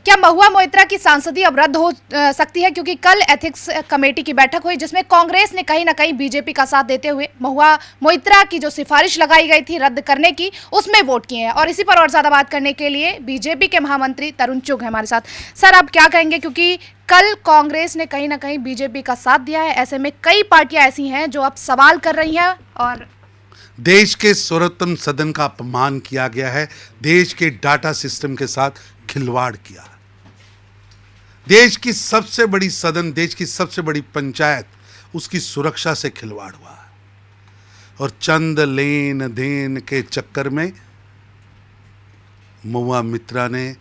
क्या महुआ मोइत्रा की सांसदी अब रद्द हो सकती है? क्योंकि कल एथिक्स कमेटी की बैठक हुई जिसमें कांग्रेस ने कहीं ना कहीं बीजेपी का साथ देते हुए महुआ मोइत्रा की जो सिफारिश लगाई गई थी रद्द करने की, उसमें वोट किए हैं। और इसी पर और ज्यादा बात करने के लिए बीजेपी के महामंत्री तरुण चुग हैं हमारे साथ। सर, आप क्या कहेंगे? क्योंकि कल कांग्रेस ने कहीं ना कहीं बीजेपी का साथ दिया है, ऐसे में कई पार्टियां ऐसी हैं जो अब सवाल कर रही हैं और देश के सर्वोत्तम सदन का अपमान किया गया है। देश के डाटा सिस्टम के साथ खिलवाड़ किया। देश की सबसे बड़ी सदन, देश की सबसे बड़ी पंचायत, उसकी सुरक्षा से खिलवाड़ हुआ और चंद लेन देन के चक्कर में महुआ मोइत्रा ने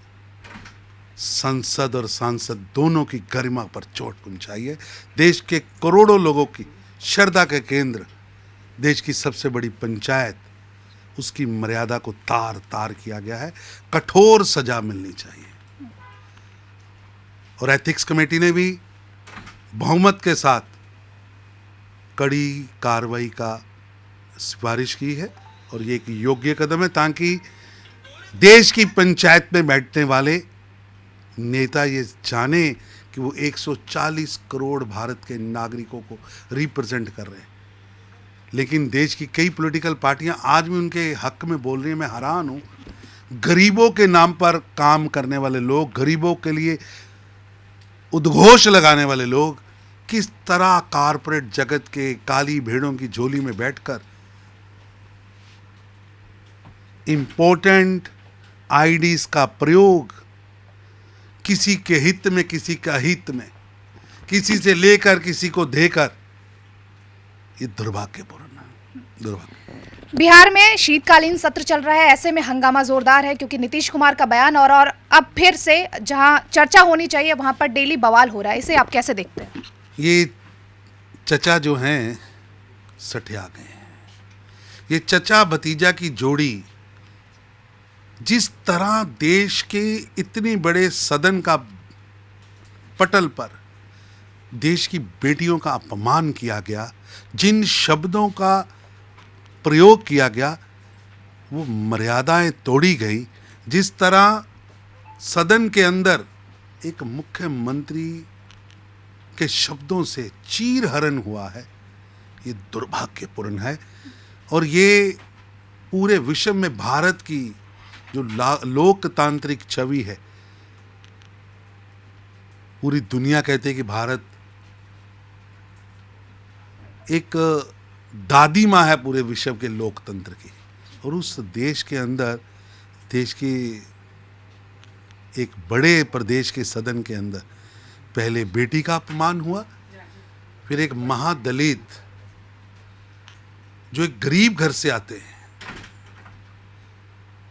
संसद और सांसद दोनों की गरिमा पर चोट पहुंचाई है। देश के करोड़ों लोगों की श्रद्धा के केंद्र, देश की सबसे बड़ी पंचायत, उसकी मर्यादा को तार तार किया गया है। कठोर सजा मिलनी चाहिए। और एथिक्स कमेटी ने भी बहुमत के साथ कड़ी कार्रवाई का सिफारिश की है और ये एक योग्य कदम है ताकि देश की पंचायत में बैठने वाले नेता ये जाने कि वो 140 करोड़ भारत के नागरिकों को रिप्रेजेंट कर रहे हैं। लेकिन देश की कई पॉलिटिकल पार्टियां आज भी उनके हक में बोल रही हैं। मैं हैरान हूं। गरीबों के नाम पर काम करने वाले लोग, गरीबों के लिए उद्घोष लगाने वाले लोग किस तरह कारपोरेट जगत के काली भेड़ों की झोली में बैठकर इंपॉर्टेंट आईडीज का प्रयोग किसी के हित में, किसी का हित में, किसी से लेकर किसी को देकर, ये दुर्भाग्यपूर्ण है। दुर्भाग्य। बिहार में शीतकालीन सत्र चल रहा है, ऐसे में हंगामा जोरदार है क्योंकि नीतीश कुमार का बयान और अब फिर से जहां चर्चा होनी चाहिए वहां पर डेली बवाल हो रहा है। इसे आप कैसे देखते हैं? ये चचा जो हैं सठिया गए हैं। ये चचा भतीजा की जोड़ी जिस तरह देश के इतने बड़े सदन का पटल पर देश की बेटियों का अपमान किया गया, जिन शब्दों का प्रयोग किया गया, वो मर्यादाएं तोड़ी गई, जिस तरह सदन के अंदर एक मुख्यमंत्री के शब्दों से चीरहरण हुआ है, ये दुर्भाग्यपूर्ण है। और ये पूरे विश्व में भारत की जो लोकतांत्रिक छवि है, पूरी दुनिया कहते हैं कि भारत एक दादी माँ है पूरे विश्व के लोकतंत्र की। और उस देश के अंदर, देश की एक बड़े प्रदेश के सदन के अंदर पहले बेटी का अपमान हुआ, फिर एक महादलित जो एक गरीब घर से आते हैं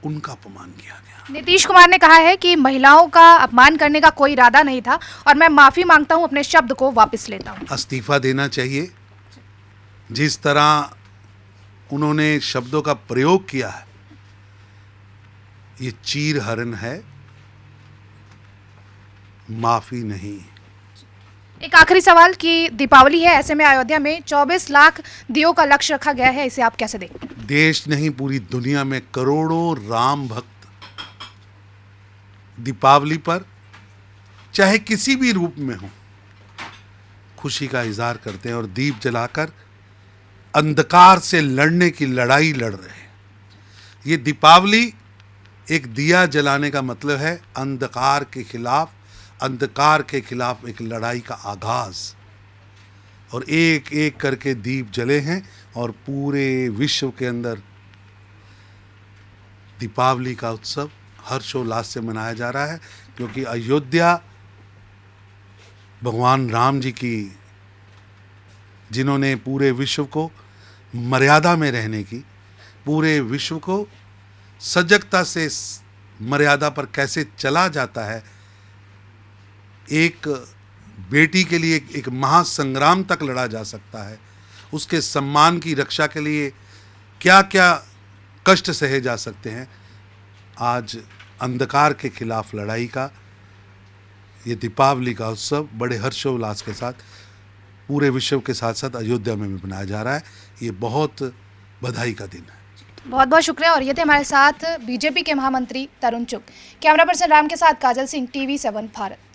उनका अपमान किया गया। नीतीश कुमार ने कहा है कि महिलाओं का अपमान करने का कोई इरादा नहीं था और मैं माफी मांगता हूं, अपने शब्द को वापस लेता हूं। इस्तीफा देना चाहिए। जिस तरह उन्होंने शब्दों का प्रयोग किया है, ये चीरहरण है, माफी नहीं। एक आखिरी सवाल कि दीपावली है, ऐसे में अयोध्या में 24 लाख दियों का लक्ष्य रखा गया है, इसे आप कैसे देखते हैं? देश नहीं, पूरी दुनिया में करोड़ों राम भक्त दीपावली पर चाहे किसी भी रूप में हो, खुशी का इजहार करते हैं और दीप जलाकर अंधकार से लड़ने की लड़ाई लड़ रहे हैं। ये दीपावली एक दिया जलाने का मतलब है अंधकार के खिलाफ, अंधकार के खिलाफ एक लड़ाई का आगाज। और एक एक करके दीप जले हैं और पूरे विश्व के अंदर दीपावली का उत्सव हर्षोल्लास से मनाया जा रहा है, क्योंकि अयोध्या भगवान राम जी की, जिन्होंने पूरे विश्व को मर्यादा में रहने की, पूरे विश्व को सजगता से मर्यादा पर कैसे चला जाता है, एक बेटी के लिए एक महासंग्राम तक लड़ा जा सकता है, उसके सम्मान की रक्षा के लिए क्या क्या कष्ट सहे जा सकते हैं, आज अंधकार के खिलाफ लड़ाई का ये दीपावली का उत्सव बड़े हर्षोल्लास के साथ पूरे विश्व के साथ साथ अयोध्या में भी मनाया जा रहा है। ये बहुत बधाई का दिन है। बहुत बहुत शुक्रिया। और ये थे हमारे साथ बीजेपी के महामंत्री तरुण चुग। कैमरा पर्सन राम के साथ काजल सिंह, TV7 भारत।